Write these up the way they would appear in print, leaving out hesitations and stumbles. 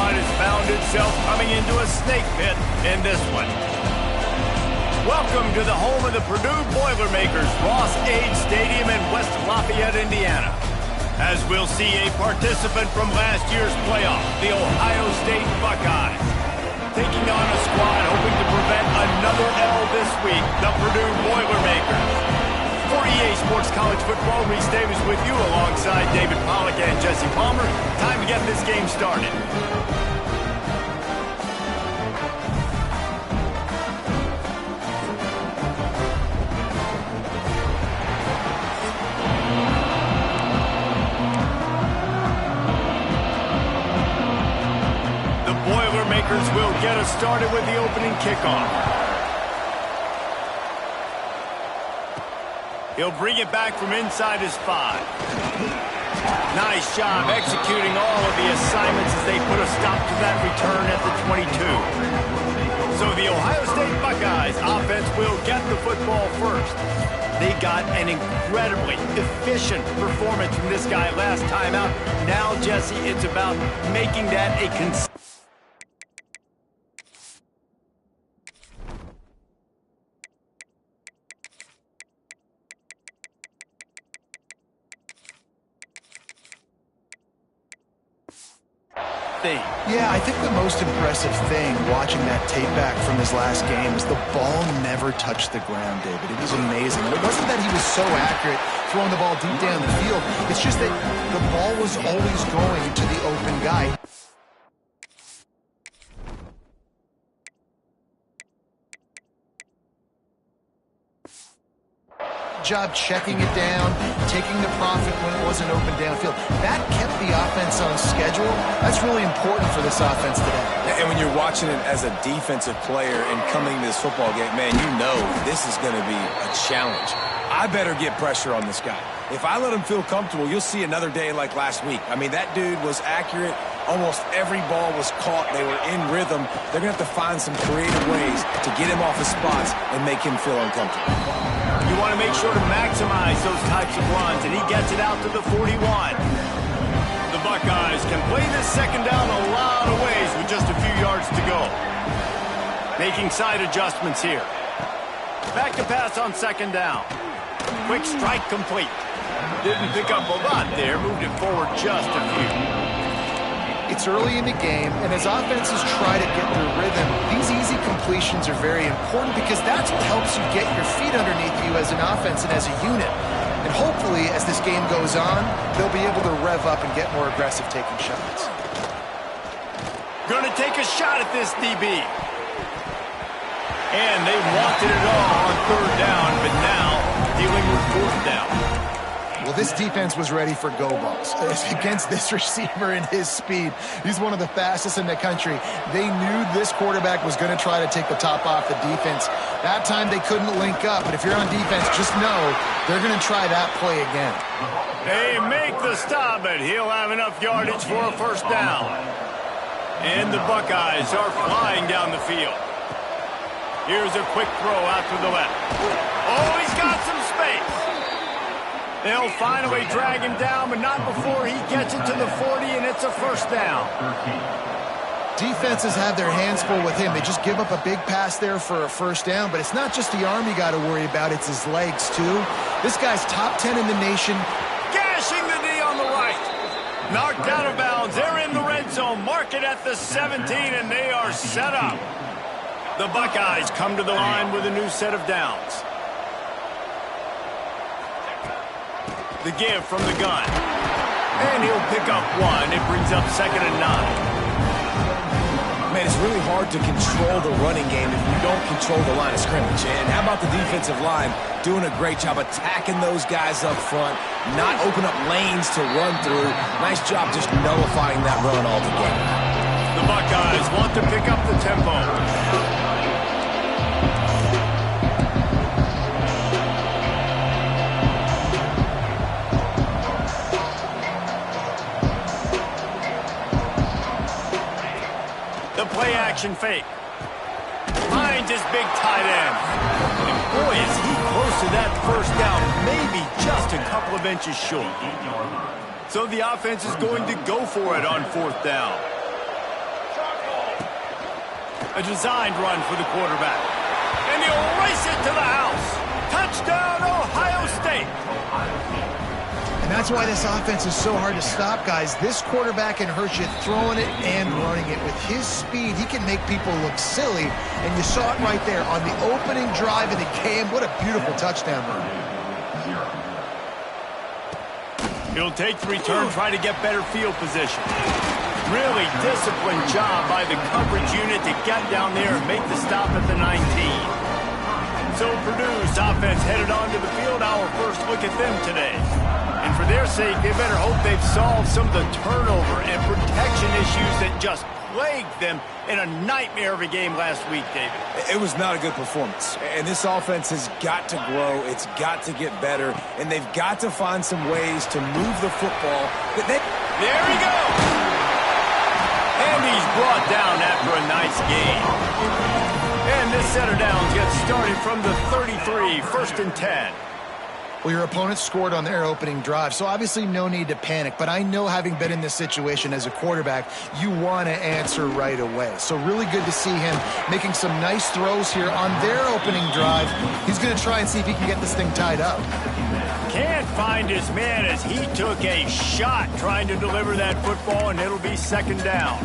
squad has found itself coming into a snake pit in this one. Welcome to the home of the Purdue Boilermakers, Ross Age Stadium in West Lafayette, Indiana. As we'll see a participant from last year's playoff, the Ohio State Buckeyes. Taking on a squad hoping to prevent another L this week, the Purdue Boilermakers. For EA Sports College Football, Reese Davis with you alongside David Pollack and Jesse Palmer. Time to get this game started. The Boilermakers will get us started with the opening kickoff. He'll bring it back from inside his 5. Nice job executing all of the assignments as they put a stop to that return at the 22. So the Ohio State Buckeyes offense will get the football first. They got an incredibly efficient performance from this guy last time out. Now, Jesse, it's about making that a consistent. Yeah, I think the most impressive thing watching that tape back from his last game is the ball never touched the ground, David. It was amazing. And it wasn't that he was so accurate throwing the ball deep down the field. It's just that the ball was always going to the open guy. Job checking it down, taking the profit when it wasn't open downfield. That kept the offense on schedule. That's really important for this offense today. And when you're watching it as a defensive player and coming to this football game, man, you know this is going to be a challenge. I better get pressure on this guy. If I let him feel comfortable, you'll see another day like last week. I mean, that dude was accurate. Almost every ball was caught. They were in rhythm. They're going to have to find some creative ways to get him off his spots and make him feel uncomfortable. You want to make sure to maximize those types of runs, and he gets it out to the 41. The Buckeyes can play this second down a lot of ways with just a few yards to go. Making side adjustments here. Back to pass on second down. Quick strike complete. Didn't pick up a lot there, moved it forward just a few. It's early in the game, and as offenses try to get their rhythm, these easy completions are very important because that's what helps you get your feet underneath you as an offense and as a unit. And hopefully, as this game goes on, they'll be able to rev up and get more aggressive taking shots. Gonna take a shot at this DB. And they wanted it all on third down, but now dealing with fourth down. Well, this defense was ready for go balls against this receiver and his speed. He's one of the fastest in the country. They knew this quarterback was going to try to take the top off the defense. That time they couldn't link up, but if you're on defense, just know they're going to try that play again. They make the stop, but he'll have enough yardage for a first down. And the Buckeyes are flying down the field. Here's a quick throw out to the left. Oh, he's got some space. They'll finally drag him down, but not before he gets it to the 40, and it's a first down. Defenses have their hands full with him. They just give up a big pass there for a first down, but it's not just the arm you got to worry about, it's his legs, too. This guy's top 10 in the nation. Gashing the knee on the right. Knocked out of bounds. They're in the red zone. Mark it at the 17, and they are set up. The Buckeyes come to the line with a new set of downs. The give from the gun. And he'll pick up one. It brings up 2nd and 9. Man, it's really hard to control the running game if you don't control the line of scrimmage. And how about the defensive line doing a great job attacking those guys up front, not open up lanes to run through. Nice job just nullifying that run altogether. The Buckeyes want to pick up the tempo. Play-action fake. Finds his big tight end. And boy, is he close to that first down. Maybe just a couple of inches short. So the offense is going to go for it on 4th down. A designed run for the quarterback. And he'll race it to the house. Touchdown, Ohio State. And that's why this offense is so hard to stop, guys. This quarterback can hurt you throwing it and running it. With his speed, he can make people look silly. And you saw it right there on the opening drive of the game. What a beautiful touchdown run. He'll take the return, try to get better field position. Really disciplined job by the coverage unit to get down there and make the stop at the 19. So Purdue's offense headed onto the field. Our first look at them today. And for their sake, they better hope they've solved some of the turnover and protection issues that just plagued them in a nightmare of a game last week, David. It was not a good performance. And this offense has got to grow. It's got to get better. And they've got to find some ways to move the football. There he goes! And he's brought down after a nice game. And this set of downs gets started from the 33, 1st and 10. Well, your opponent scored on their opening drive, so obviously no need to panic. But I know, having been in this situation as a quarterback, you want to answer right away. So really good to see him making some nice throws here on their opening drive. He's going to try and see if he can get this thing tied up. Can't find his man as he took a shot trying to deliver that football, and it'll be 2nd down.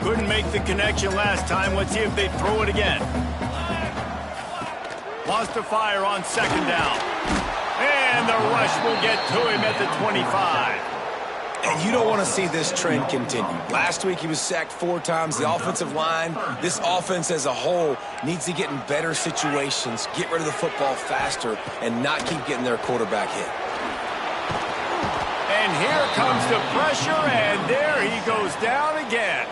Couldn't make the connection last time. Let's see if they throw it again. Lost to fire on 2nd down. And the rush will get to him at the 25. And you don't want to see this trend continue. Last week he was sacked 4 times. The offensive line, this offense as a whole, needs to get in better situations, get rid of the football faster, and not keep getting their quarterback hit. And here comes the pressure, and there he goes down again.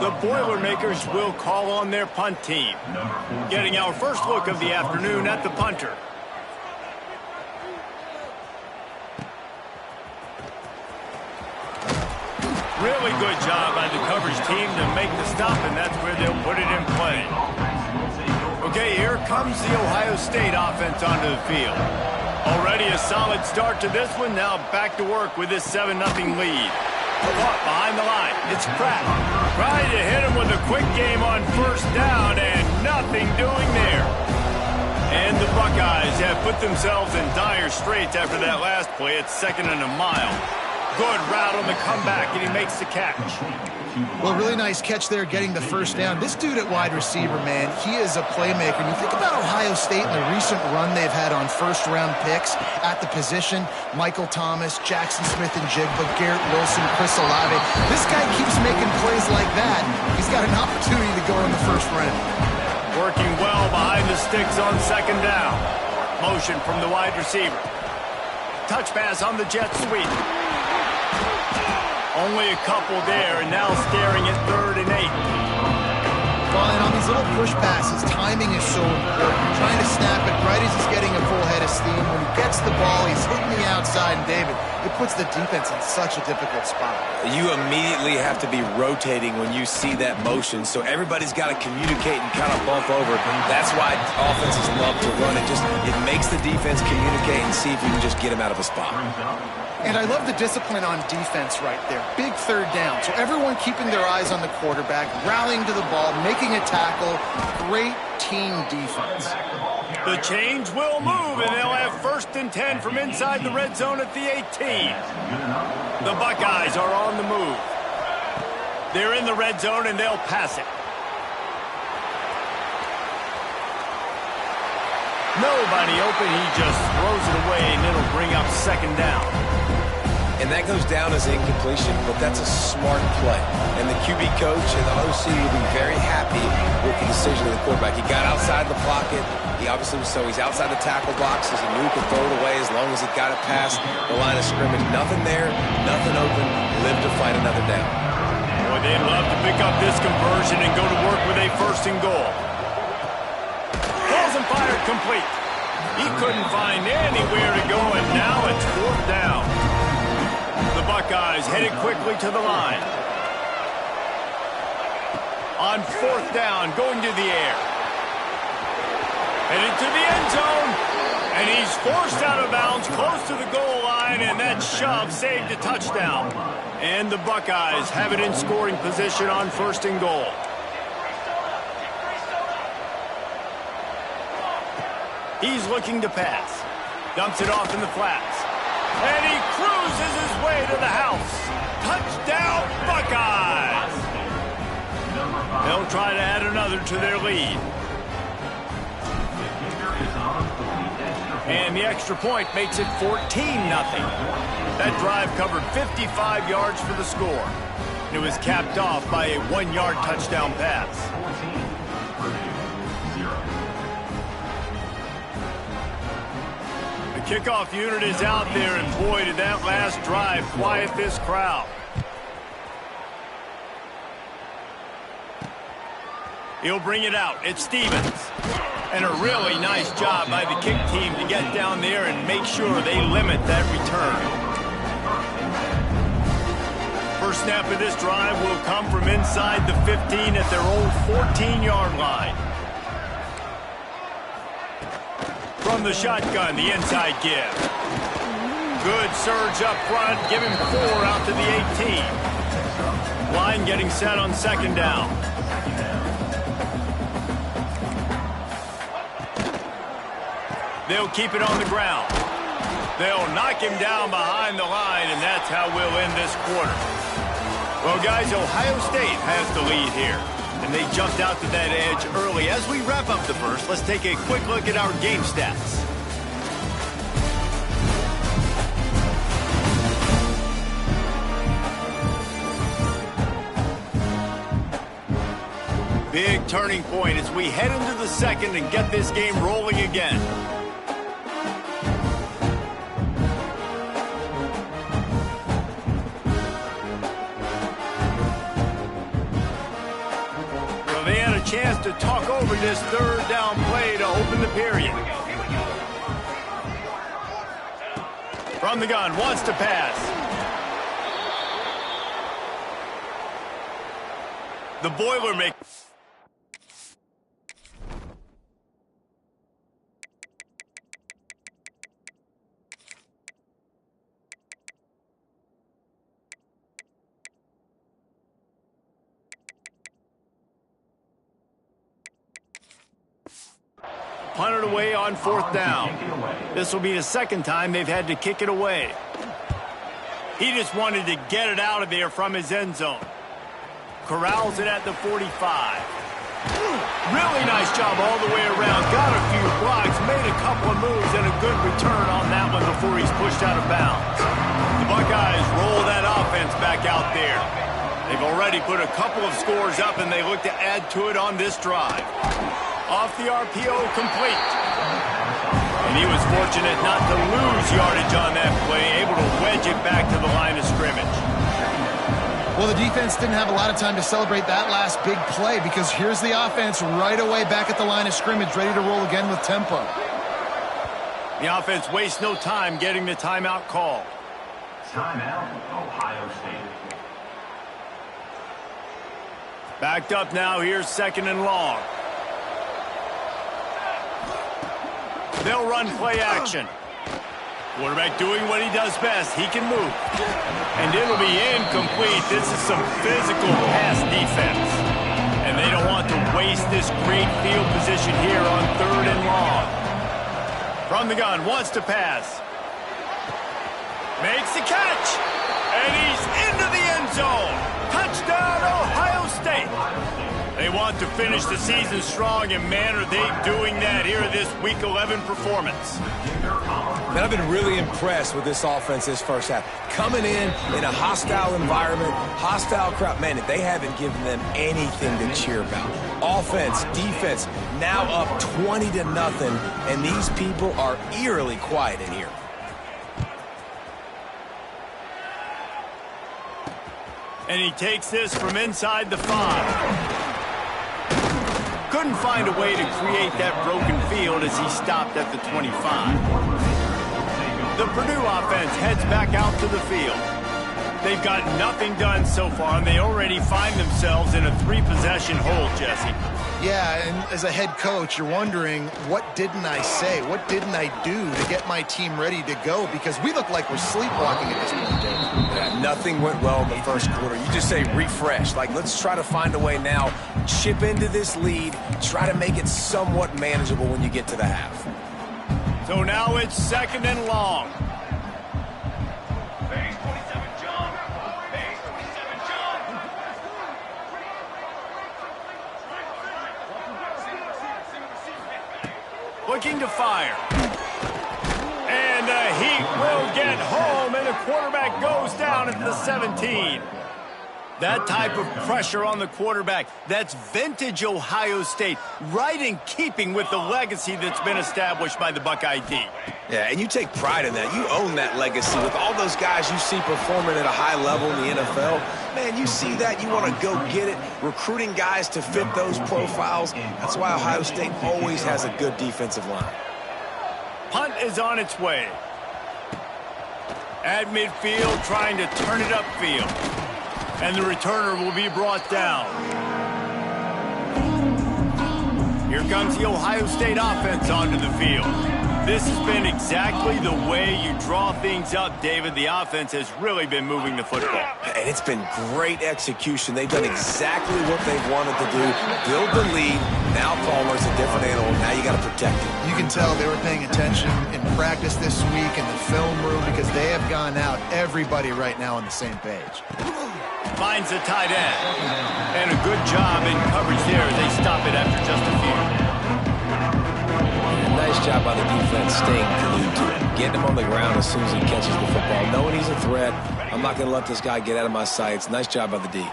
The Boilermakers will call on their punt team. Getting our first look of the afternoon at the punter. Really good job by the coverage team to make the stop, and that's where they'll put it in play. Okay, here comes the Ohio State offense onto the field. Already a solid start to this one. Now back to work with this 7-0 lead. Caught behind the line. It's Pratt. Trying to hit him with a quick game on 1st down, and nothing doing there. And the Buckeyes have put themselves in dire straits after that last play. It's 2nd and a mile. Good route on the comeback, and he makes the catch. Well, really nice catch there, getting the 1st down. This dude at wide receiver, man, he is a playmaker. And you think about Ohio State and the recent run they've had on 1st-round picks at the position. Michael Thomas, Jackson Smith-Njigba, Garrett Wilson, Chris Olave. This guy keeps making plays like that. He's got an opportunity to go in the 1st round. Working well behind the sticks on 2nd down. Motion from the wide receiver. Touch pass on the jet sweep. Only a couple there, and now staring at 3rd and 8. Well, and on these little push passes, timing is so important. Trying to snap it right as he's getting a full head of steam. When he gets the ball, he's hitting the outside, and David, it puts the defense in such a difficult spot. You immediately have to be rotating when you see that motion, so everybody's got to communicate and kind of bump over. That's why offenses love to run it. It makes the defense communicate and see if you can just get him out of a spot. And I love the discipline on defense right there. Big 3rd down. So everyone keeping their eyes on the quarterback, rallying to the ball, making a tackle. Great team defense. The change will move, and they'll have 1st and 10 from inside the red zone at the 18. The Buckeyes are on the move. They're in the red zone, and they'll pass it. Nobody open. He just throws it away, and it'll bring up 2nd down. And that goes down as incompletion, but that's a smart play. And the QB coach and the OC will be very happy with the decision of the quarterback. He got outside the pocket. He's outside the tackle box. He knew he could throw it away as long as he got it past the line of scrimmage. Nothing there, nothing open. Live to fight another down. Boy, they'd love to pick up this conversion and go to work with a 1st and goal. Throws and fired complete. He couldn't find anywhere to go, and now it's 4th down. The Buckeyes headed quickly to the line. On 4th down, going to the air. Headed to the end zone. And he's forced out of bounds close to the goal line. line, and that shove saved a touchdown. And the Buckeyes have it in scoring position on 1st and goal. He's looking to pass. Dumps it off in the flats. And he cruises his way to the house. Touchdown, Buckeyes! They'll try to add another to their lead. And the extra point makes it 14-0. That drive covered 55 yards for the score. And it was capped off by a 1-yard touchdown pass. The kickoff unit is out there, and boy, did that last drive quiet this crowd. He'll bring it out. It's Stevens. And a really nice job by the kick team to get down there and make sure they limit that return. First snap of this drive will come from inside the 15 at their own 14-yard line. From the shotgun, the inside give. Good surge up front. Give him 4 out to the 18. Line getting set on 2nd down. They'll keep it on the ground. They'll knock him down behind the line, and that's how we'll end this quarter. Well, guys, Ohio State has the lead here, and they jumped out to that edge early. As we wrap up the first, let's take a quick look at our game stats. Big turning point as we head into the second and get this game rolling again. Chance to talk over this 3rd down play to open the period. From the gun, wants to pass. The Boilermakers. Punted away on 4th down. This will be the 2nd time they've had to kick it away. He just wanted to get it out of there from his end zone. Corrals it at the 45. Really nice job all the way around. Got a few blocks, made a couple of moves, and a good return on that one before he's pushed out of bounds. The Buckeyes roll that offense back out there. They've already put a couple of scores up, and they look to add to it on this drive. Off the RPO, complete. And he was fortunate not to lose yardage on that play, able to wedge it back to the line of scrimmage. Well, the defense didn't have a lot of time to celebrate that last big play because here's the offense right away back at the line of scrimmage, ready to roll again with tempo. The offense wastes no time getting the timeout call. Timeout, Ohio State. Backed up now, here's 2nd and long. They'll run play action. Quarterback doing what he does best. He can move. And it'll be incomplete. This is some physical pass defense. And they don't want to waste this great field position here on 3rd and long. From the gun, wants to pass. Makes the catch. And he's into the end zone. Touchdown, Ohio State. They want to finish the season strong, and man, are they doing that here in this Week 11 performance. Man, I've been really impressed with this offense this first half. Coming in a hostile environment, hostile crowd. Man, they haven't given them anything to cheer about. Offense, defense, now up 20-0, and these people are eerily quiet in here. And he takes this from inside the 5. Couldn't find a way to create that broken field as he stopped at the 25. The Purdue offense heads back out to the field. They've got nothing done so far, and they already find themselves in a 3-possession hole, Jesse. Yeah, and as a head coach, you're wondering, what didn't I say? What didn't I do to get my team ready to go? Because we look like we're sleepwalking at this point, David. Yeah, nothing went well in the first quarter. You just say refresh. Like, let's try to find a way now, chip into this lead, try to make it somewhat manageable when you get to the half. So now it's 2nd and long. Looking to fire. And the Heat will get home, and the quarterback goes down at the 17. That type of pressure on the quarterback, that's vintage Ohio State, right in keeping with the legacy that's been established by the Buckeye D. Yeah, and you take pride in that. You own that legacy with all those guys you see performing at a high level in the NFL. Man, you see that, you want to go get it, recruiting guys to fit those profiles. That's why Ohio State always has a good defensive line. Punt is on its way. At midfield, trying to turn it upfield. And the returner will be brought down. Here comes the Ohio State offense onto the field. This has been exactly the way you draw things up, David. The offense has really been moving the football. And it's been great execution. They've done exactly what they've wanted to do. Build the lead. Now Palmer's a different animal. Now you got to protect it. You can tell they were paying attention in practice this week in the film room because they have gone out, everybody right now on the same page. Finds a tight end. And a good job in coverage there. They stop it after just a few. Nice job by the defense staying glued to him. Getting him on the ground as soon as he catches the football. Knowing he's a threat. I'm not going to let this guy get out of my sights. Nice job by the D.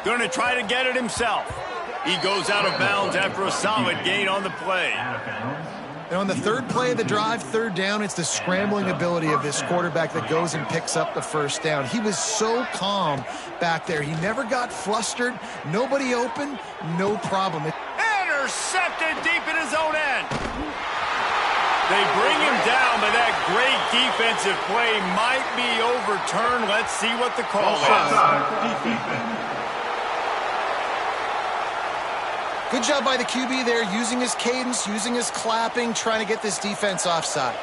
Going to try to get it himself. He goes out of bounds after a solid gain on the play. And on the third play of the drive, 3rd down, it's the scrambling ability of this quarterback that goes and picks up the 1st down. He was so calm back there. He never got flustered. Nobody open, no problem. Intercepted deep in his own end. They bring him down, but that great defensive play might be overturned. Let's see what the call is. Good job by the QB there, using his cadence, using his clapping, trying to get this defense offside.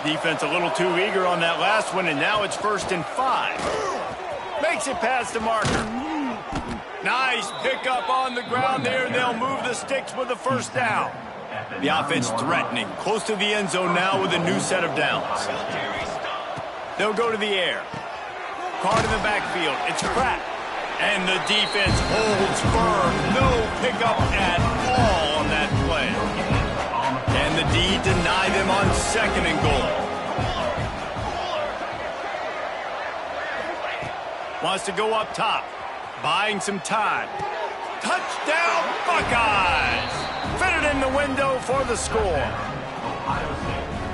Defense a little too eager on that last one, and now it's 1st and 5. Makes it past the marker. Nice pickup on the ground there. They'll move the sticks with the 1st down. The offense threatening, close to the end zone now with a new set of downs. They'll go to the air. Card in the backfield. It's Pratt. And the defense holds firm. No pickup at all on that play. And the D deny them on 2nd and goal. Wants to go up top. Buying some time. Touchdown, Buckeyes! Fitted in the window for the score.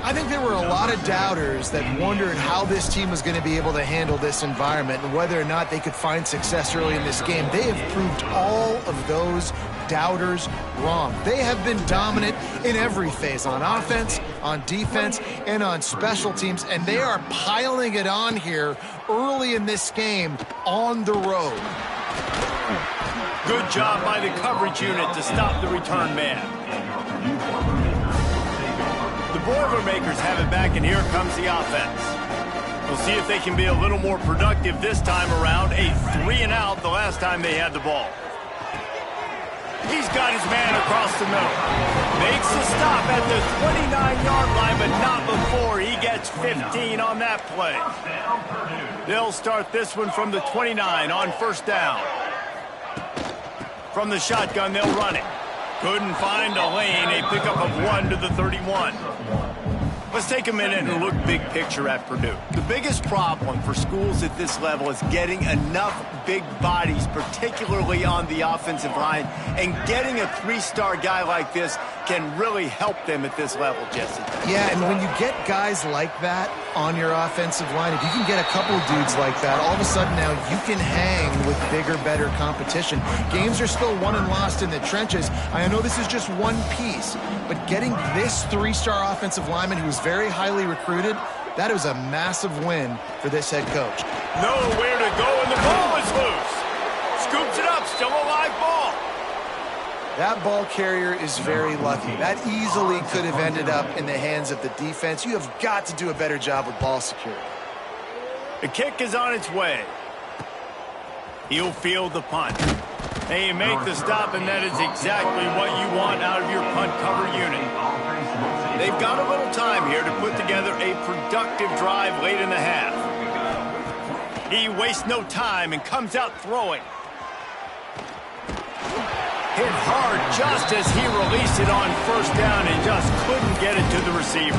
I think there were a lot of doubters that wondered how this team was going to be able to handle this environment and whether or not they could find success early in this game. They have proved all of those doubters wrong. They have been dominant in every phase, on offense, on defense, and on special teams, and they are piling it on here early in this game on the road. Good job by the coverage unit to stop the return man. The Boilermakers have it back, and here comes the offense. We'll see if they can be a little more productive this time around. A 3-and-out the last time they had the ball. He's got his man across the middle. Makes a stop at the 29-yard line, but not before he gets 15 on that play. They'll start this one from the 29 on 1st down. From the shotgun, they'll run it. Couldn't find a lane, a pickup of 1 to the 31. Let's take a minute and look big picture at Purdue. The biggest problem for schools at this level is getting enough big bodies, particularly on the offensive line, and getting a 3-star guy like this can really help them at this level, Jesse. Yeah, and when you get guys like that on your offensive line, if you can get a couple of dudes like that, all of a sudden now you can hang with bigger, better competition. Games are still won and lost in the trenches. I know this is just one piece, but getting this 3-star offensive lineman who is very highly recruited, That was a massive win for this head coach. Nowhere to go, and the ball is loose. Scoops it up, still a live ball. That ball carrier is very lucky. That easily could have ended up in the hands of the defense. You have got to do a better job with ball security. The kick is on its way. He'll field the punt. Hey, you make the stop, and that is exactly what you want out of your punt cover unit. They've got a little time here to put together a productive drive late in the half. He wastes no time and comes out throwing. Hit hard just as he released it on first down and just couldn't get it to the receiver.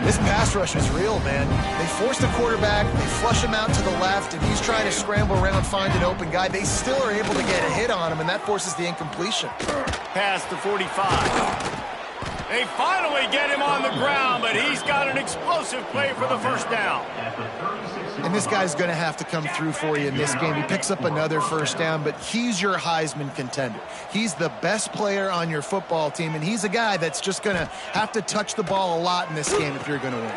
This pass rush is real, man. They force the quarterback, they flush him out to the left, and he's trying to scramble around, find an open guy. They still are able to get a hit on him, and that forces the incompletion. Past the 45. They finally get him on the ground, but he's got an explosive play for the first down. And this guy's going to have to come through for you in this game. He picks up another first down, but he's your Heisman contender. He's the best player on your football team, and he's a guy that's just going to have to touch the ball a lot in this game if you're going to win.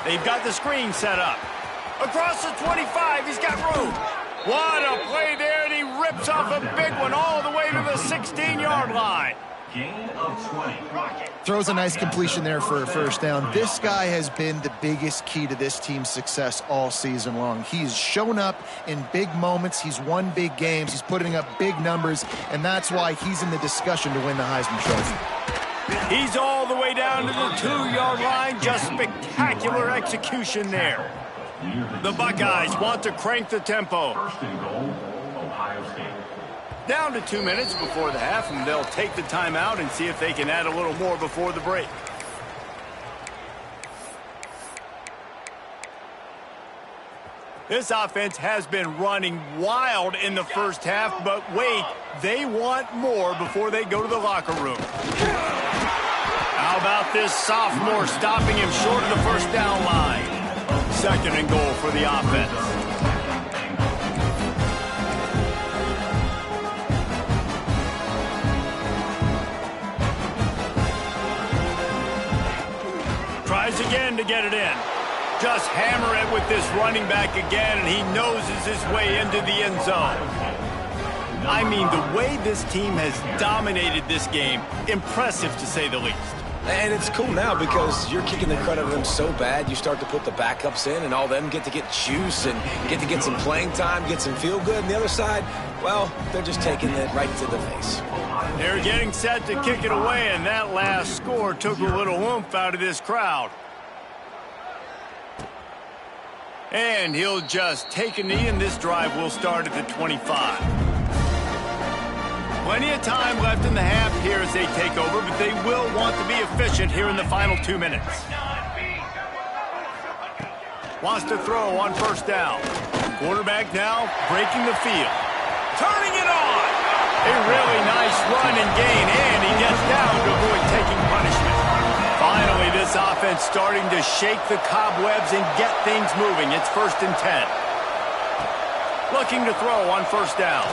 They've got the screen set up. Across the 25, he's got room. What a play there, and he rips off a big one all the way to the 16-yard line. Gain of 20. Throws a nice completion there for a first down. This guy has been the biggest key to this team's success all season long. He's shown up in big moments. He's won big games. He's putting up big numbers, and that's why he's in the discussion to win the Heisman Trophy. He's all the way down to the 2-yard line. Just spectacular execution there. The Buckeyes want to crank the tempo. First and goal, Ohio State. Down to 2 minutes before the half, and they'll take the timeout and see if they can add a little more before the break. This offense has been running wild in the first half, but wait, they want more before they go to the locker room. How about this sophomore stopping him short of the first down line? Second and goal for the offense. Tries again to get it in. Just hammer it with this running back again, and he noses his way into the end zone. I mean, the way this team has dominated this game, impressive to say the least. And it's cool now because you're kicking the crud out of them so bad, you start to put the backups in, and all them get to get juice and get to get some playing time, get some feel good. And the other side, well, they're just taking it right to the face. They're getting set to kick it away, and that last score took a little oomph out of this crowd. And he'll just take a knee, and this drive will start at the 25. Plenty of time left in the half here as they take over, but they will want to be efficient here in the final 2 minutes. Wants to throw on first down. Quarterback now breaking the field. Turning it on. A really nice run and gain, and he gets down to avoid taking punishment. Finally, this offense starting to shake the cobwebs and get things moving. It's 1st and 10. Looking to throw on first down.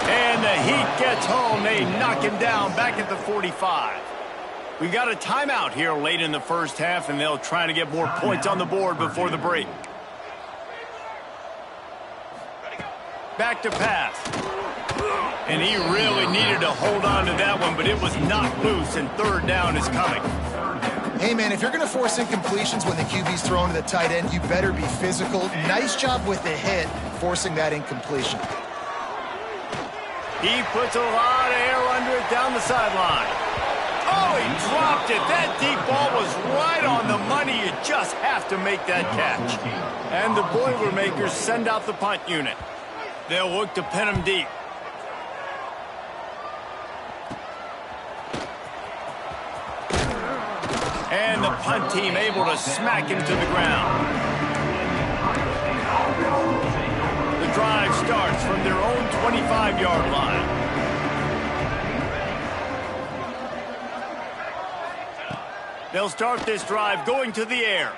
And the heat gets home. They knock him down back at the 45. We've got a timeout here late in the first half, and they'll try to get more points on the board before the break. Back to pass. And he really needed to hold on to that one, but it was knocked loose, and third down is coming. Hey, man, if you're going to force incompletions when the QB's thrown to the tight end, you better be physical. Nice job with the hit, forcing that incompletion. He puts a lot of air under it down the sideline. Oh, he dropped it. That deep ball was right on the money. You just have to make that catch. And the Boilermakers send out the punt unit. They'll look to pin him deep. And the punt team able to smack him to the ground. The drive starts from their own 25-yard line. They'll start this drive going to the air.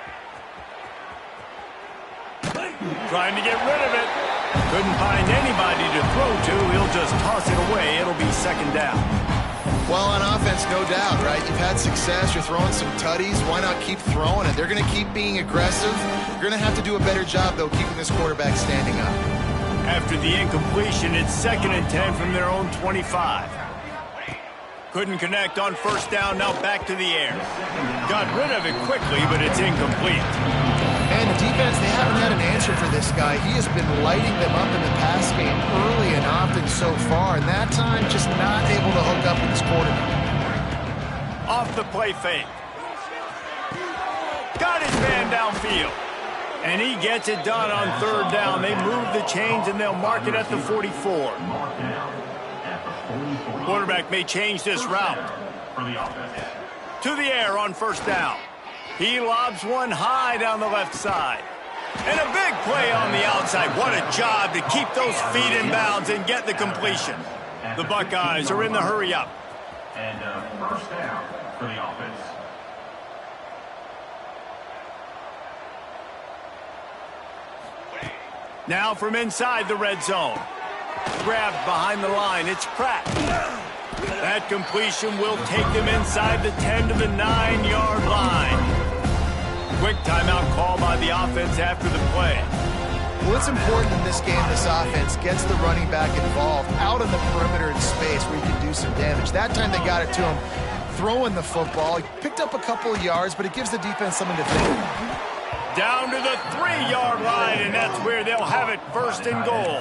Trying to get rid of it. Couldn't find anybody to throw to. He'll just toss it away. It'll be second down. Well, on offense, no doubt, right? You've had success. You're throwing some tutties. Why not keep throwing it? They're going to keep being aggressive. You're going to have to do a better job, though, keeping this quarterback standing up. After the incompletion, it's 2nd and 10 from their own 25. Couldn't connect on first down, now back to the air. Got rid of it quickly, but it's incomplete. And the defense, they haven't had an answer for this guy. He has been lighting them up in the pass game early and often so far, and that time just not able to hook up with his quarterback. Off the play fake. Got his man downfield. And he gets it done on 3rd down. They move the chains, and they'll mark it at the 44. Quarterback may change this route. To the air on 1st down. He lobs one high down the left side. And a big play on the outside. What a job to keep those feet in bounds and get the completion. The Buckeyes are in the hurry up. And 1st down for the offense. Now from inside the red zone. Grabbed behind the line. It's Pratt. That completion will take them inside the 10 to the 9-yard line. Quick timeout call by the offense after the play. Well, it's important in this game, this offense gets the running back involved out on the perimeter in space where he can do some damage. That time they got it to him throwing the football. He picked up a couple of yards, but it gives the defense something to think about. Down to the 3-yard line, and that's where they'll have it 1st and goal.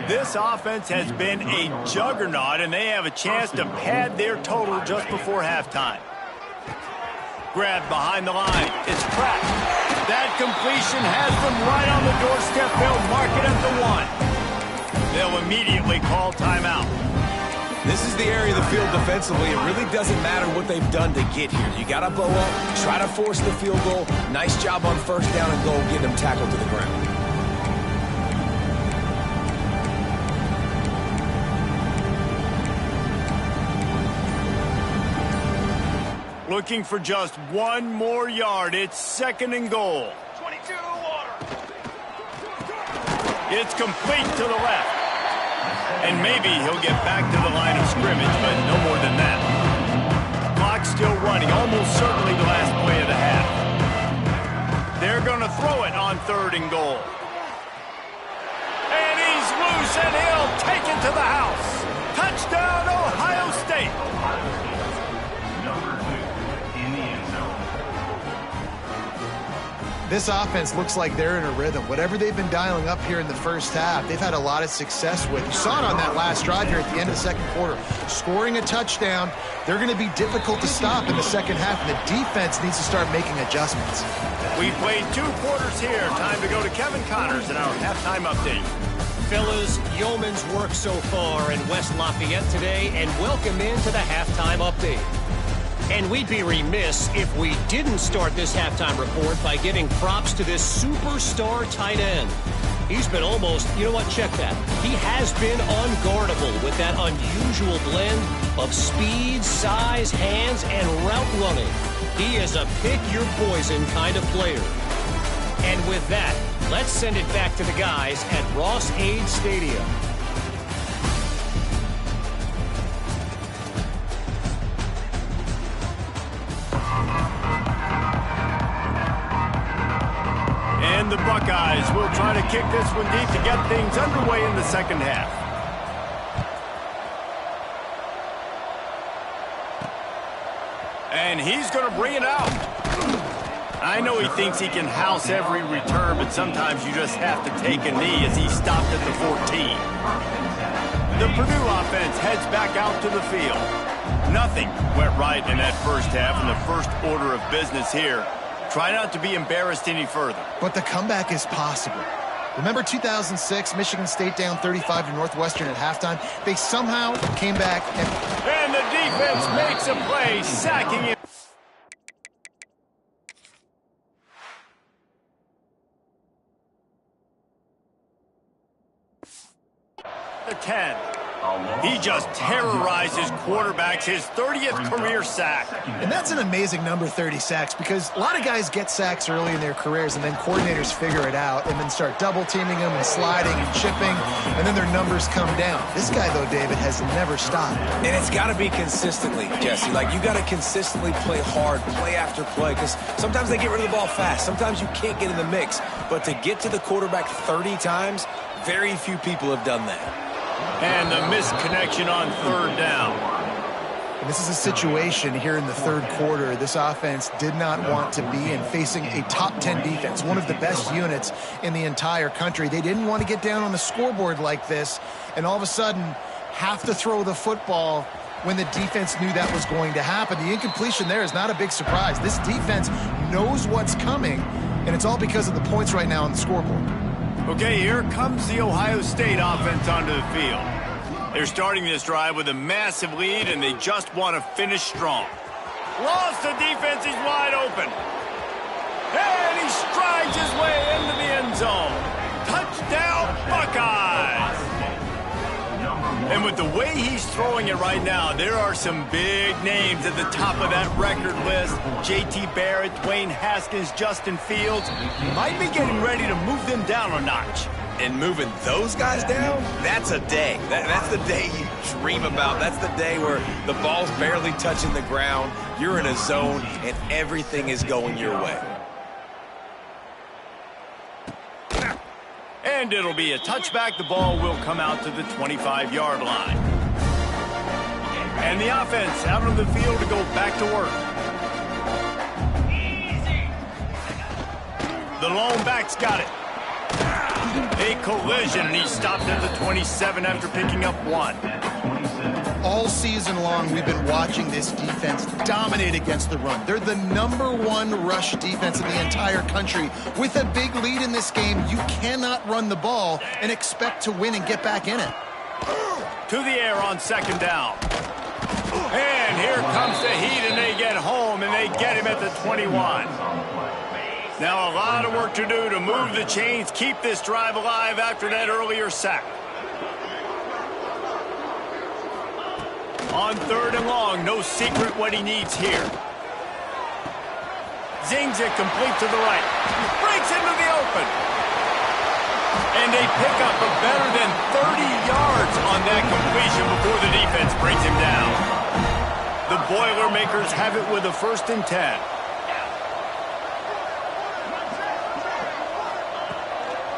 This offense has been a juggernaut, and they have a chance to pad their total just before halftime. Grabbed behind the line. It's Pratt. That completion has them right on the doorstep. They'll mark it at the 1. They'll immediately call timeout. This is the area of the field defensively. It really doesn't matter what they've done to get here. You got to bow up, try to force the field goal. Nice job on 1st down and goal, getting them tackled to the ground. Looking for just 1 more yard. It's 2nd and goal. 22 water. It's complete to the left. And maybe he'll get back to the line of scrimmage, but no more than that. Clock still running, almost certainly the last play of the half. They're going to throw it on 3rd and goal. And he's loose, and he'll take it to the house. Touchdown, Ohio State. This offense looks like they're in a rhythm. Whatever they've been dialing up here in the first half, they've had a lot of success with. You saw it on that last drive here at the end of the 2nd quarter. Scoring a touchdown, they're going to be difficult to stop in the 2nd half, and the defense needs to start making adjustments. We played 2 quarters here. Time to go to Kevin Connors in our halftime update. Fellas, yeoman's work so far in West Lafayette today, and welcome into the halftime update. And we'd be remiss if we didn't start this halftime report by giving props to this superstar tight end. He's been almost, you know what, check that. He has been unguardable with that unusual blend of speed, size, hands, and route running. He is a pick-your-poison kind of player. And with that, let's send it back to the guys at Ross-Ade Stadium. And the Buckeyes will try to kick this one deep to get things underway in the 2nd half. And he's going to bring it out. I know he thinks he can house every return, but sometimes you just have to take a knee as he stopped at the 14. The Purdue offense heads back out to the field. Nothing went right in that first half, and the first order of business here. Try not to be embarrassed any further. But the comeback is possible. Remember 2006, Michigan State down 35 to Northwestern at halftime? They somehow came back And the defense makes a play, sacking him. The 10. He just terrorized his quarterbacks, his 30th career sack. And that's an amazing number, 30 sacks, because a lot of guys get sacks early in their careers, and then coordinators figure it out and then start double-teaming them and sliding and chipping, and then their numbers come down. This guy, though, David, has never stopped. And it's got to be consistently, Jesse. Like, you got to consistently play hard, play after play, because sometimes they get rid of the ball fast. Sometimes you can't get in the mix. But to get to the quarterback 30 times, very few people have done that. And the missed connection on third down. And this is a situation here in the third quarter this offense did not want to be in, facing a top 10 defense, one of the best units in the entire country. They didn't want to get down on the scoreboard like this and all of a sudden have to throw the football when the defense knew that was going to happen. The incompletion there is not a big surprise. This defense knows what's coming, and it's all because of the points right now on the scoreboard. Okay, here comes the Ohio State offense onto the field. They're starting this drive with a massive lead, and they just want to finish strong. Ross, the defense is wide open. And he strides his way into the end zone. Touchdown, Buckeyes! And with the way he's throwing it right now, there are some big names at the top of that record list. J.T. Barrett, Dwayne Haskins, Justin Fields might be getting ready to move them down a notch. And moving those guys down, that's a day. That's the day you dream about. That's the day where the ball's barely touching the ground, you're in a zone, and everything is going your way. And it'll be a touchback. The ball will come out to the 25-yard line. And the offense out on the field to go back to work. The lone back's got it. A collision, and he stopped at the 27 after picking up one. All season long, we've been watching this defense dominate against the run. They're the #1 rush defense in the entire country. With a big lead in this game, you cannot run the ball and expect to win and get back in it. To the air on second down. And here comes the heat, and they get home, and they get him at the 21. Now a lot of work to do to move the chains, keep this drive alive after that earlier sack. On third and long, no secret what he needs here. Zings it complete to the right. Breaks into the open. And they pick up a better than 30 yards on that completion before the defense brings him down. The Boilermakers have it with a 1st and 10.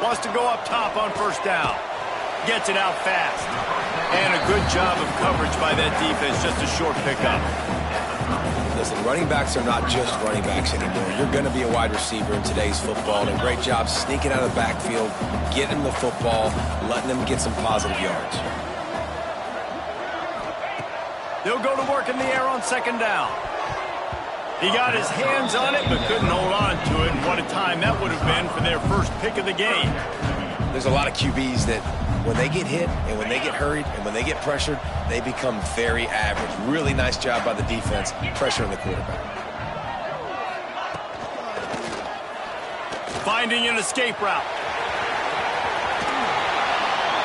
Wants to go up top on first down. Gets it out fast. And a good job of coverage by that defense, just a short pickup. Listen, running backs are not just running backs anymore. You're going to be a wide receiver in today's football. And a great job sneaking out of the backfield, getting the football, letting them get some positive yards. They'll go to work in the air on second down. He got his hands on it, but couldn't hold on to it. And what a time that would have been for their first pick of the game. There's a lot of QBs that when they get hit and when they get hurried and when they get pressured, they become very average. Really nice job by the defense pressuring the quarterback. Finding an escape route.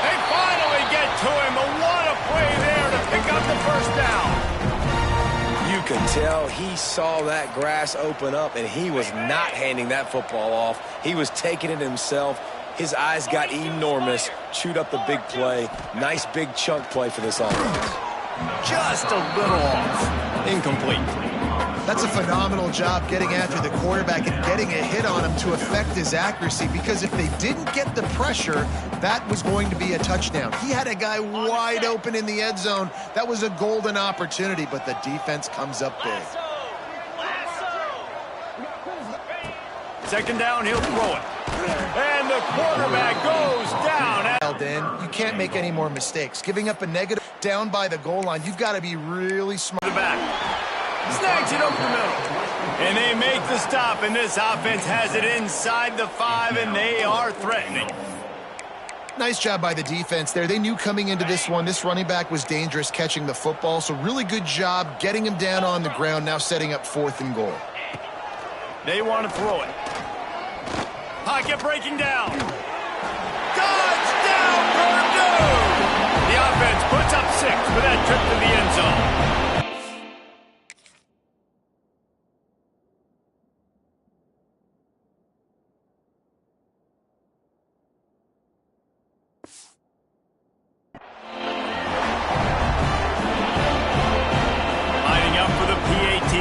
They finally get to him, but what a play there to pick up the first down. You could tell he saw that grass open up, and he was not handing that football off. He was taking it himself. His eyes got enormous, chewed up the big play. Nice big chunk play for this offense. Just a little off. Incomplete. That's a phenomenal job getting after the quarterback and getting a hit on him to affect his accuracy, because if they didn't get the pressure, that was going to be a touchdown. He had a guy wide open in the end zone. That was a golden opportunity, but the defense comes up big. Second down, he'll throw it. And the quarterback goes down. You can't make any more mistakes. Giving up a negative down by the goal line, you've got to be really smart. The back. Snags it over the middle. And they make the stop, and this offense has it inside the 5, and they are threatening. Nice job by the defense there. They knew coming into this one, this running back was dangerous catching the football, so really good job getting him down on the ground, now setting up 4th and goal. They want to throw it. Pocket breaking down. Touchdown, Purdue! The offense puts up 6 for that trip to the end zone. Lining up for the PAT.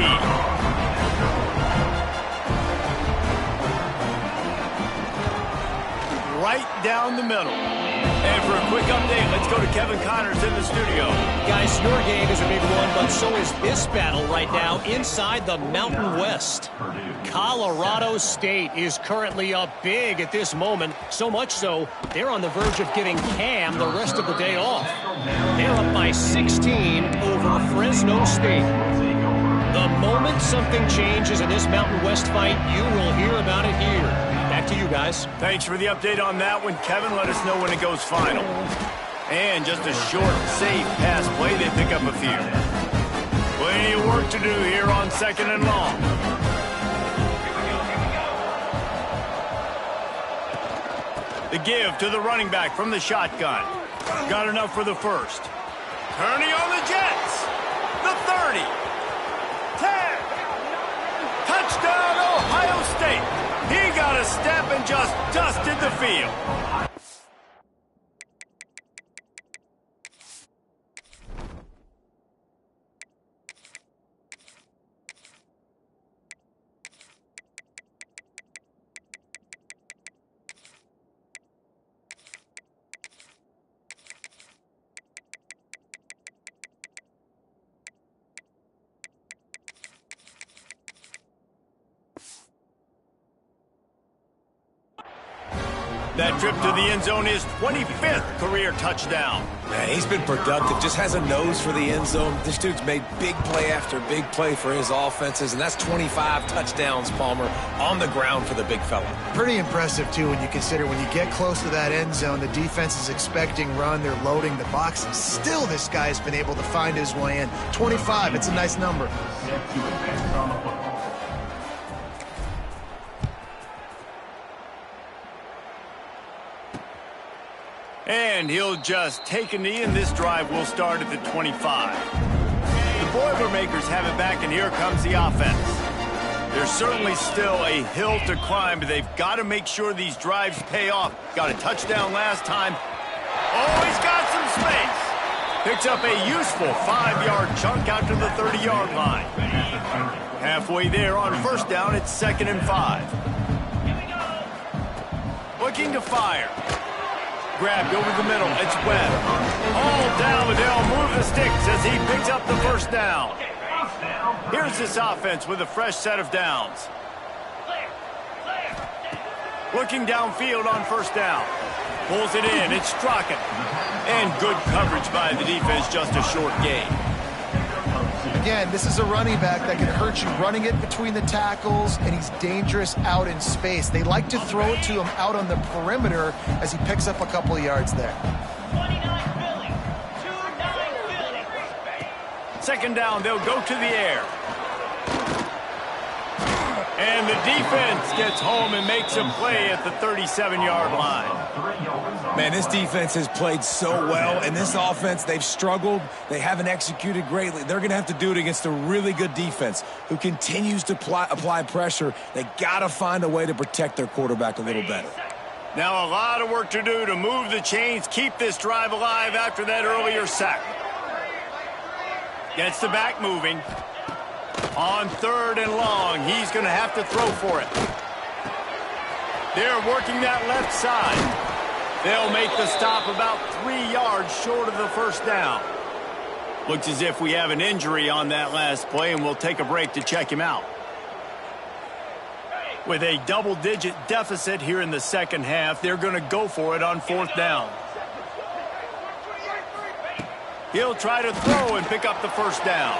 Right down the middle. And for a quick update, let's go to Kevin Connors in the studio. Guys, your game is a big one, but so is this battle right now inside the Mountain West. Colorado State is currently up big at this moment, so much so they're on the verge of giving Cam the rest of the day off. They're up by 16 over Fresno State. The moment something changes in this Mountain West fight, you will hear about it here. Back to you guys. Thanks for the update on that one, Kevin. Let us know when it goes final. And just a short, safe pass play. They pick up a few. Plenty of work to do here on 2nd and long. The give to the running back from the shotgun. Got enough for the first. Turning on the Jets. The 30. 10. Touchdown, Ohio State. He got a step and just dusted the field. That trip to the end zone is 25th career touchdown. Man, he's been productive, just has a nose for the end zone. This dude's made big play after big play for his offenses, and that's 25 touchdowns, Palmer, on the ground for the big fella. Pretty impressive, too, when you consider when you get close to that end zone, the defense is expecting run, they're loading the box, and still this guy's been able to find his way in. 25, it's a nice number. And he'll just take a knee, and this drive will start at the 25. The Boilermakers have it back, and here comes the offense. There's certainly still a hill to climb, but they've got to make sure these drives pay off. Got a touchdown last time. Oh, he's got some space. Picks up a useful 5-yard chunk out to the 30-yard line. Halfway there on first down, it's 2nd and 5. Looking to fire. Grabbed over the middle. It's Webb. All down, but they'll move the sticks as he picks up the first down. Here's this offense with a fresh set of downs. Looking downfield on first down. Pulls it in. It's Strachan. And good coverage by the defense, just a short gain. Again, this is a running back that can hurt you running it between the tackles, and he's dangerous out in space. They like to throw it to him out on the perimeter as he picks up a couple of yards there. 2nd down, they'll go to the air. And the defense gets home and makes a play at the 37-yard line. Man, this defense has played so well, and this offense, they've struggled. They haven't executed greatly. They're going to have to do it against a really good defense who continues to apply pressure. They got to find a way to protect their quarterback a little better. Now a lot of work to do to move the chains, keep this drive alive after that earlier sack. Gets the back moving. On 3rd and long, he's going to have to throw for it. They're working that left side. They'll make the stop about 3 yards short of the first down. Looks as if we have an injury on that last play, and we'll take a break to check him out. With a double-digit deficit here in the second half, they're going to go for it on 4th down. He'll try to throw and pick up the first down.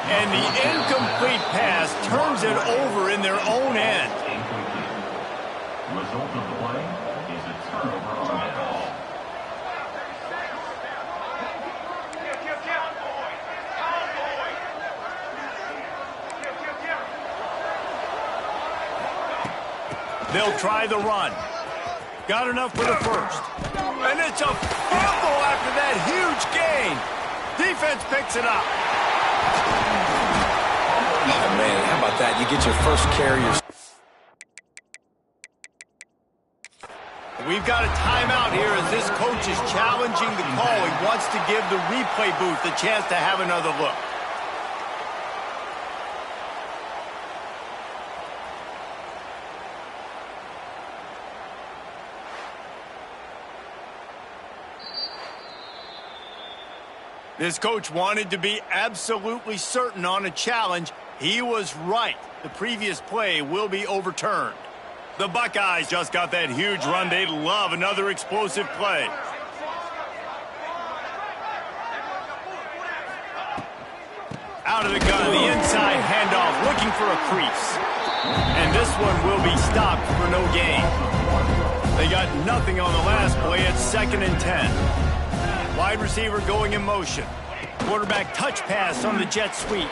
And the incomplete pass turns it over in their own end. Result of the play is a turnover on downs. They'll try the run. Got enough for the first. And it's a fumble after that huge gain. Defense picks it up. Oh, man, how about that? You get your first carry. We've got a timeout here as this coach is challenging the call. He wants to give the replay booth a chance to have another look. This coach wanted to be absolutely certain on a challenge. He was right. The previous play will be overturned. The Buckeyes just got that huge run. They'd love another explosive play. Out of the gun, the inside handoff, looking for a crease. And this one will be stopped for no gain. They got nothing on the last play. It's 2nd and 10. Wide receiver going in motion. Quarterback touch pass on the jet sweep.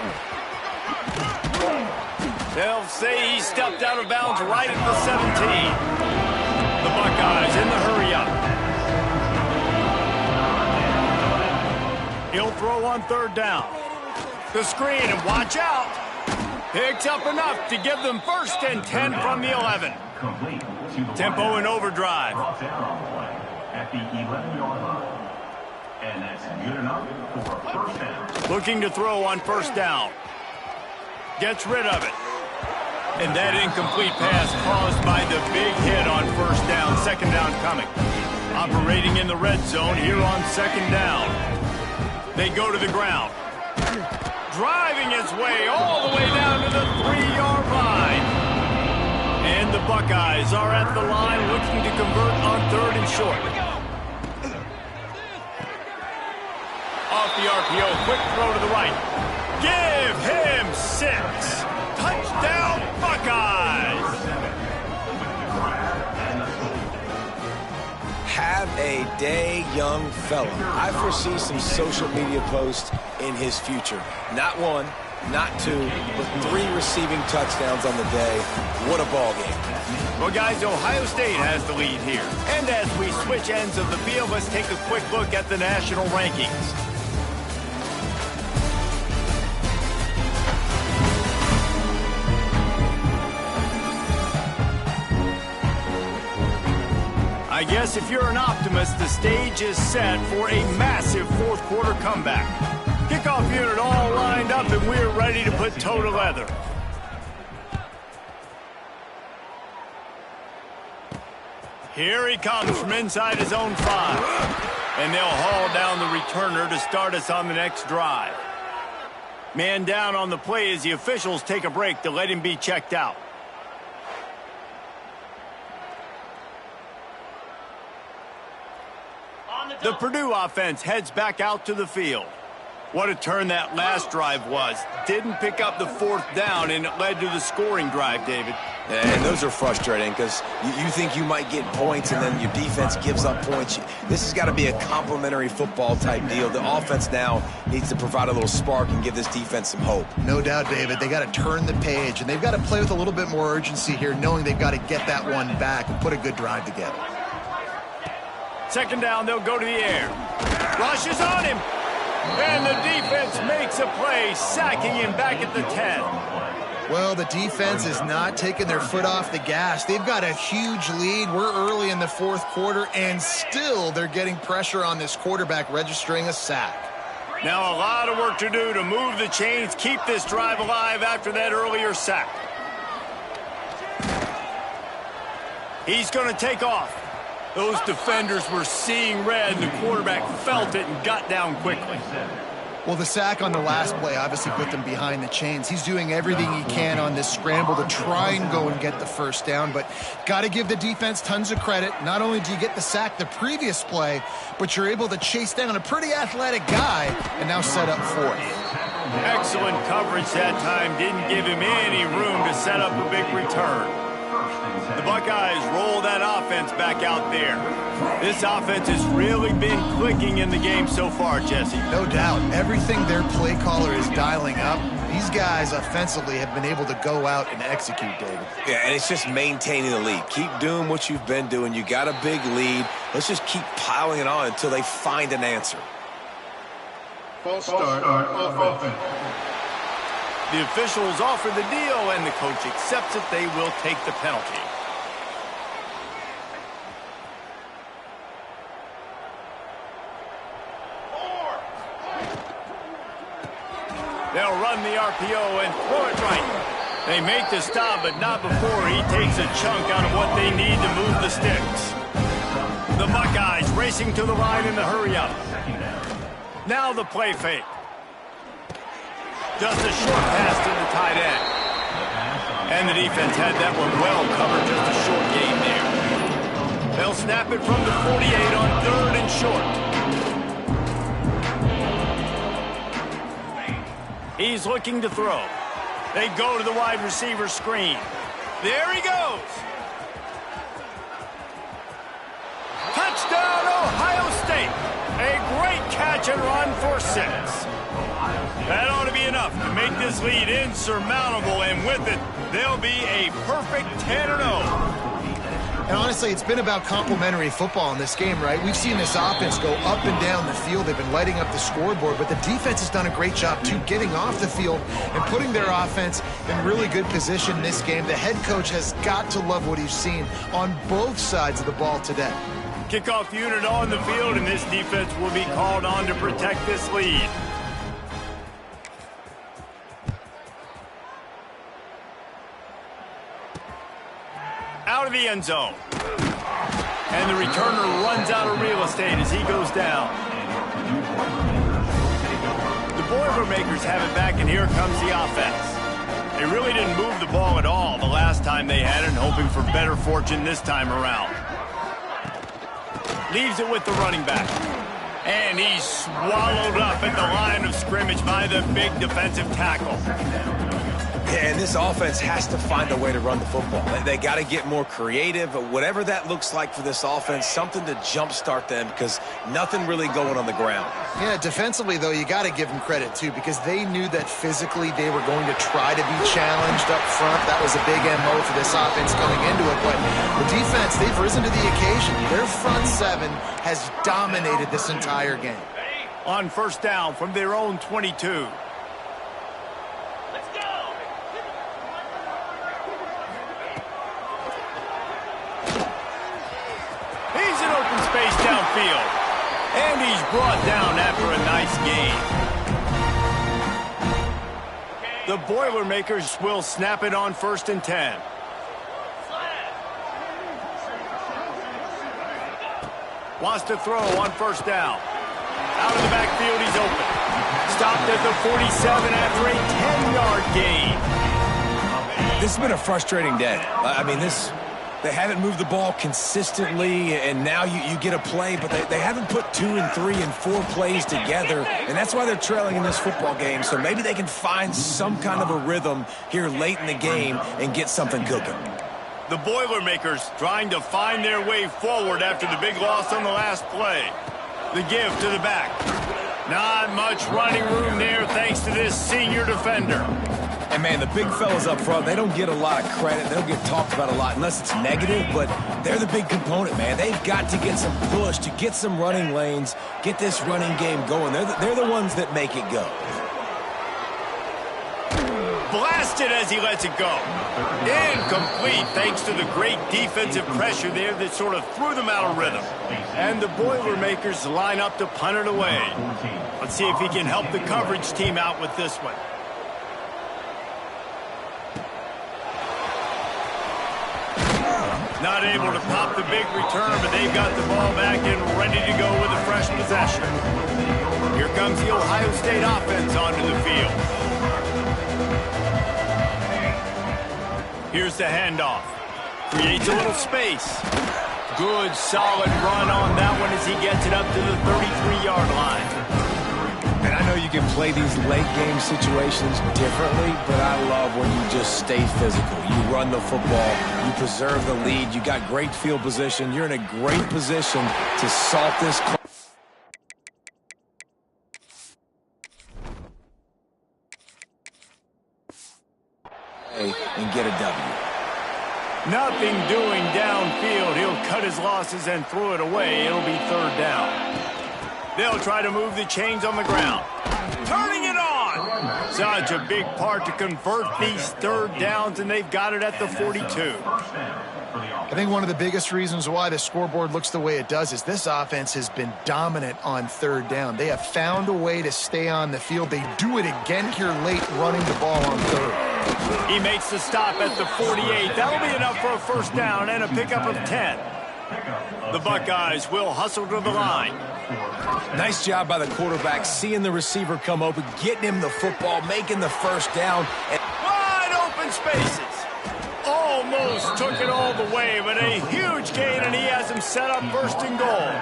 They'll say he stepped out of bounds right at the 17. The Buckeyes in the hurry-up. He'll throw on 3rd down. The screen, and watch out. Picks up enough to give them 1st and 10 from the 11. Tempo in overdrive. At the 11-yard line. And that's good enough for 1st down. Looking to throw on 1st down. Gets rid of it. And that incomplete pass caused by the big hit on 1st down. 2nd down coming. Operating in the red zone here on 2nd down. They go to the ground. Driving his way all the way down to the 3-yard line. And the Buckeyes are at the line looking to convert on 3rd and short. Off the RPO, quick throw to the right. Give him 6. Touchdown, Buckeyes! Have a day, young fella. I foresee some social media posts in his future. Not 1, not 2, but 3 receiving touchdowns on the day. What a ball game. Well, guys, Ohio State has the lead here. And as we switch ends of the field, let's take a quick look at the national rankings. I guess if you're an optimist, the stage is set for a massive 4th quarter comeback. Kickoff unit all lined up, and we're ready to put toe to leather. Here he comes from inside his own 5. And they'll haul down the returner to start us on the next drive. Man down on the play as the officials take a break to let him be checked out. The Purdue offense heads back out to the field. What a turn that last drive was. Didn't pick up the 4th down, and it led to the scoring drive, David. And those are frustrating because you think you might get points, and then your defense gives up points. This has got to be a complimentary football type deal. The offense now needs to provide a little spark and give this defense some hope. No doubt, David. They got to turn the page, and they've got to play with a little bit more urgency here, knowing they've got to get that one back and put a good drive together. 2nd down, they'll go to the air. Rushes on him. And the defense makes a play, sacking him back at the 10. Well, the defense is not taking their foot off the gas. They've got a huge lead. We're early in the 4th quarter, and still they're getting pressure on this quarterback, registering a sack. Now a lot of work to do to move the chains, keep this drive alive after that earlier sack. He's going to take off. Those defenders were seeing red, and the quarterback felt it and got down quickly. Well, the sack on the last play obviously put them behind the chains. He's doing everything he can on this scramble to try and go and get the 1st down, but got to give the defense tons of credit. Not only do you get the sack the previous play, but you're able to chase down a pretty athletic guy and now set up 4th. Excellent coverage that time. Didn't give him any room to set up a big return. The Buckeyes roll that offense back out there. This offense has really been clicking in the game so far, Jesse. No doubt. Everything their play caller is dialing up These guys offensively have been able to go out and execute, David. Yeah, and it's just maintaining the lead. Keep doing what you've been doing. You got a big lead. Let's just keep piling it on until they find an answer. False start of offense. The officials offer the deal, and the coach accepts it. They will take the penalty. They'll run the RPO and throw it right. They make the stop, but not before he takes a chunk out of what they need to move the sticks. The Buckeyes racing to the line in the hurry-up. Now the play fake. Just a short pass to the tight end. And the defense had that one well covered, just a short gain there. They'll snap it from the 48 on 3rd and short. He's looking to throw. They go to the wide receiver screen. There he goes. Touchdown, Ohio State. A great catch and run for 6. That ought to be enough to make this lead insurmountable, and with it, they'll be a perfect 10-0. And honestly, it's been about complementary football in this game, right? We've seen this offense go up and down the field. They've been lighting up the scoreboard, but the defense has done a great job, too, getting off the field and putting their offense in really good position in this game. The head coach has got to love what he's seen on both sides of the ball today. Kickoff unit on the field, and this defense will be called on to protect this lead. Out of the end zone. And the returner runs out of real estate as he goes down. The Boilermakers have it back, and here comes the offense. They really didn't move the ball at all the last time they had it, and hoping for better fortune this time around. Leaves it with the running back. And he's swallowed up at the line of scrimmage by the big defensive tackle. Yeah, and this offense has to find a way to run the football. They got to get more creative, but whatever that looks like for this offense, something to jumpstart them, because nothing really going on the ground. Yeah, defensively, though, you got to give them credit, too, because they knew that physically they were going to try to be challenged up front. That was a big MO for this offense coming into it, but the defense, they've risen to the occasion. Their front 7 has dominated this entire game. On first down from their own 22. Space downfield. And he's brought down after a nice gain. The Boilermakers will snap it on 1st and 10. Wants to throw on 1st down. Out of the backfield, he's open. Stopped at the 47 after a 10-yard gain. This has been a frustrating day. I mean, they haven't moved the ball consistently, and now you get a play, but they haven't put 2 and 3 and 4 plays together, and that's why they're trailing in this football game. So maybe they can find some kind of a rhythm here late in the game and get something cooking. The Boilermakers trying to find their way forward after the big loss on the last play. The give to the back. Not much running room there thanks to this senior defender. And, man, the big fellas up front, they don't get a lot of credit. They don't get talked about a lot unless it's negative, but they're the big component, man. They've got to get some push, to get some running lanes, get this running game going. They're the ones that make it go. Blasted as he lets it go. Incomplete thanks to the great defensive pressure there that sort of threw them out of rhythm. And the Boilermakers line up to punt it away. Let's see if he can help the coverage team out with this one. Not able to pop the big return, but they've got the ball back and ready to go with a fresh possession. Here comes the Ohio State offense onto the field. Here's the handoff. Creates a little space. Good, solid run on that one as he gets it up to the 33-yard line. And I know you can play these late-game situations differently, but I love when you just stay physical. You run the football. You preserve the lead. You got great field position. You're in a great position to salt this clock. Nothing doing downfield. He'll cut his losses and throw it away. It'll be third down. They'll try to move the chains on the ground. Turning it on. Such a big part to convert these third downs, and they've got it at the 42. I think one of the biggest reasons why the scoreboard looks the way it does is this offense has been dominant on third down. They have found a way to stay on the field. They do it again here late, running the ball on third. He makes the stop at the 48. That'll be enough for a first down and a pickup of 10. The Buckeyes will hustle to the line. Nice job by the quarterback, seeing the receiver come open, getting him the football, making the first down. Wide open spaces. Almost took it all the way, but a huge gain, and he has him set up first and goal.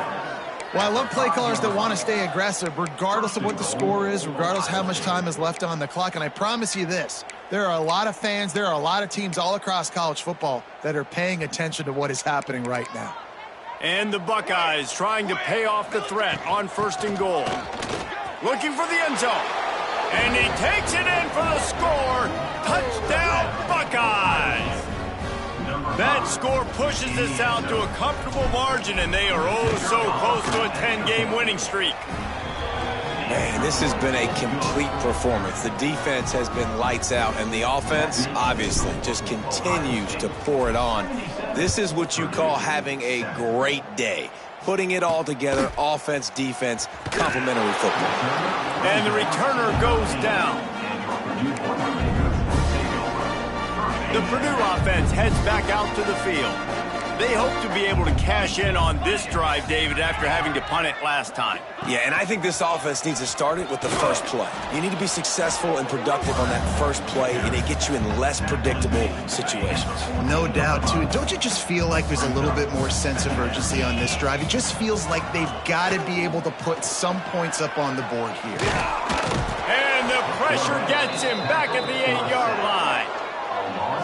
Well, I love play callers that want to stay aggressive, regardless of what the score is, regardless how much time is left on the clock. And I promise you this, there are a lot of fans, there are a lot of teams all across college football that are paying attention to what is happening right now. And the Buckeyes trying to pay off the threat on first and goal. Looking for the end zone. And he takes it in for the score. Touchdown, Buckeyes! That score pushes this out to a comfortable margin, and they are oh so close to a 10-game winning streak. Man, this has been a complete performance. The defense has been lights out, and the offense, obviously, just continues to pour it on. This is what you call having a great day. Putting it all together, offense, defense, complementary football. And the returner goes down. The Purdue offense heads back out to the field. They hope to be able to cash in on this drive, David, after having to punt it last time. Yeah, and I think this offense needs to start it with the first play. You need to be successful and productive on that first play, and it gets you in less predictable situations. No doubt, too. Don't you just feel like there's a little bit more sense of urgency on this drive? It just feels like they've got to be able to put some points up on the board here. And the pressure gets him back at the 8-yard line.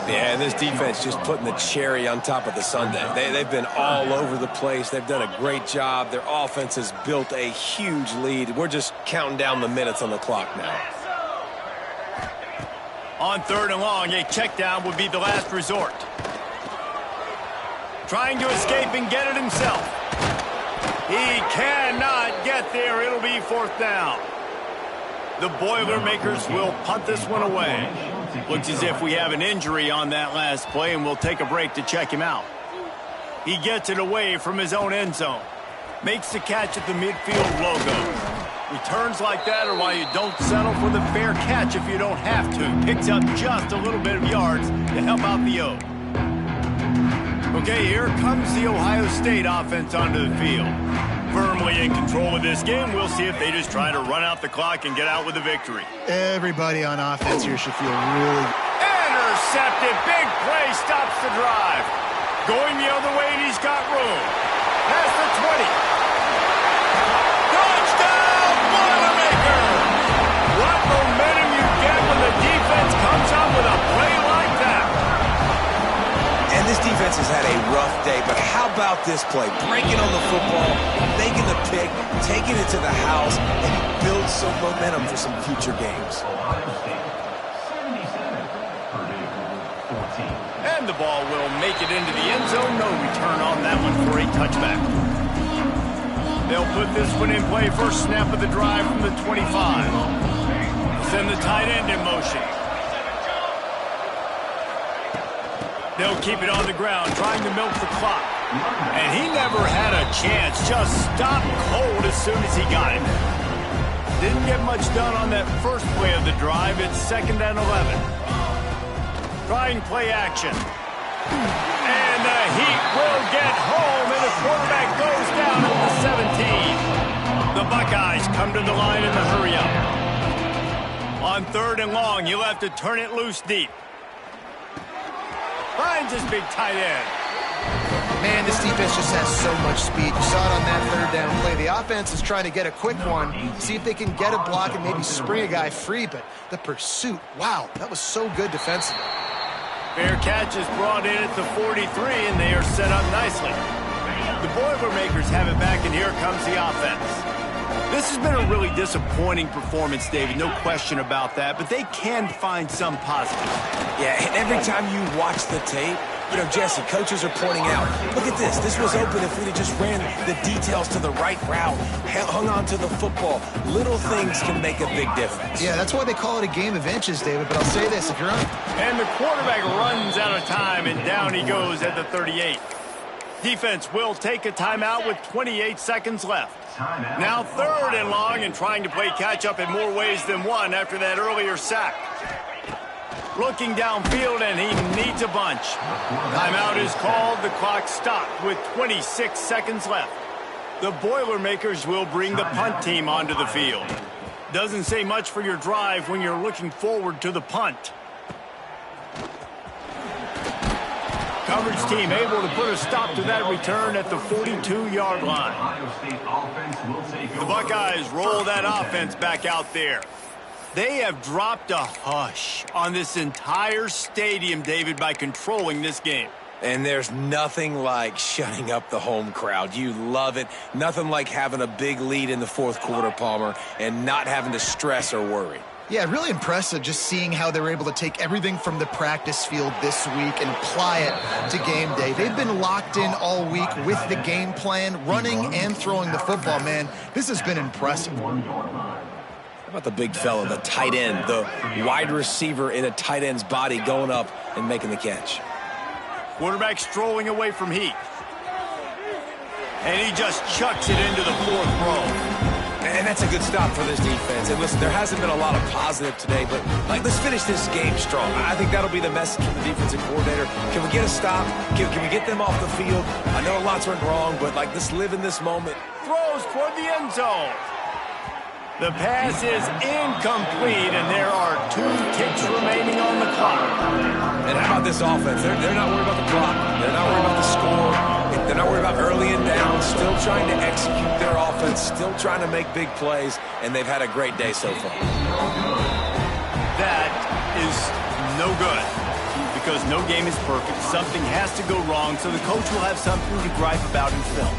Yeah, and this defense just putting the cherry on top of the sundae. They've been all over the place. They've done a great job. Their offense has built a huge lead. We're just counting down the minutes on the clock now. On third and long, a check down would be the last resort. Trying to escape and get it himself. He cannot get there. It'll be fourth down. The Boilermakers will punt this one away. Looks as if we have an injury on that last play, and we'll take a break to check him out. He gets it away from his own end zone. Makes the catch at the midfield logo. Returns like that are why you don't settle for the fair catch if you don't have to. Picks up just a little bit of yards to help out the O. Okay, here comes the Ohio State offense onto the field. Firmly in control of this game. We'll see if they just try to run out the clock and get out with a victory. Everybody on offense here should feel really... Intercepted. Big play stops the drive. Going the other way, and he's got room. Past the 20. Touchdown, Boilermaker! What momentum you get when the defense comes up with a play like that. And this defense has had a rough day, but how about this play? Breaking on the football, making the pick, taking it to the house, and build some momentum for some future games. And the ball will make it into the end zone. No return on that one for a touchback. They'll put this one in play. First snap of the drive from the 25. Send the tight end in motion. They'll keep it on the ground, trying to milk the clock. And he never had a chance. Just stopped cold as soon as he got it. Didn't get much done on that first play of the drive. It's 2nd and 11. Trying play action. And the Heat will get home, and the quarterback goes down at the 17. The Buckeyes come to the line in the hurry up. On third and long, you'll have to turn it loose deep. Finds his big tight end. Man, this defense just has so much speed. You saw it on that third down play. The offense is trying to get a quick one, see if they can get a block and maybe spring a guy free, but the pursuit, wow, that was so good defensively. Fair catch is brought in at the 43, and they are set up nicely. The Boilermakers have it back, and here comes the offense. This has been a really disappointing performance, David, no question about that, but they can find some positive. Yeah, and every time you watch the tape, You know, Jesse, coaches are pointing out, look at this. This was open if we'd have just ran the details to the right route, hung on to the football. Little things can make a big difference. Yeah, that's why they call it a game of inches, David. But I'll say this, if you're on... And the quarterback runs out of time, and down he goes at the 38. Defense will take a timeout with 28 seconds left. Now 3rd and long, and trying to play catch-up in more ways than one after that earlier sack. Looking downfield, and he needs a bunch. Timeout is called. The clock stopped with 26 seconds left. The Boilermakers will bring the punt team onto the field. Doesn't say much for your drive when you're looking forward to the punt. Coverage team able to put a stop to that return at the 42-yard line. The Buckeyes roll that offense back out there. They have dropped a hush on this entire stadium, David, by controlling this game. And there's nothing like shutting up the home crowd. You love it. Nothing like having a big lead in the 4th quarter, Palmer, and not having to stress or worry. Yeah, really impressive just seeing how they were able to take everything from the practice field this week and apply it to game day. They've been locked in all week with the game plan, running and throwing the football, man. This has been impressive. How about the big fella, the tight end, the wide receiver in a tight end's body going up and making the catch? Quarterback strolling away from Heath. And he just chucks it into the 4th row. And that's a good stop for this defense. And listen, there hasn't been a lot of positive today, but let's finish this game strong. I think that'll be the message from the defensive coordinator. Can we get a stop? Can we get them off the field? I know lots went wrong, but let's live in this moment. Throws toward the end zone. The pass is incomplete, and there are 2 ticks remaining on the clock. And how about this offense? They're not worried about the clock. They're not worried about the score. They're not worried about early and down. Still trying to execute their offense. Still trying to make big plays, and they've had a great day so far. That is no good, because no game is perfect. Something has to go wrong, so the coach will have something to gripe about in film.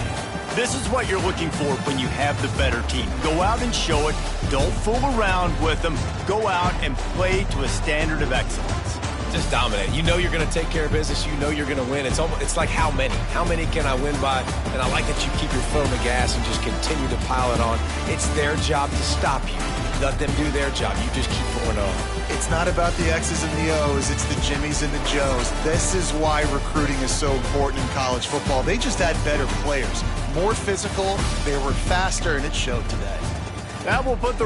This is what you're looking for when you have the better team. Go out and show it. Don't fool around with them. Go out and play to a standard of excellence. Just dominate. You know you're going to take care of business. You know you're going to win. It's like how many? How many can I win by? And I like that you keep your foot on the gas and just continue to pile it on. It's their job to stop you. Let them do their job. You just keep going on. It's not about the X's and the O's. It's the Jimmies and the Joes. This is why recruiting is so important in college football. They just had better players. More physical, they were faster, and it showed today. That will put the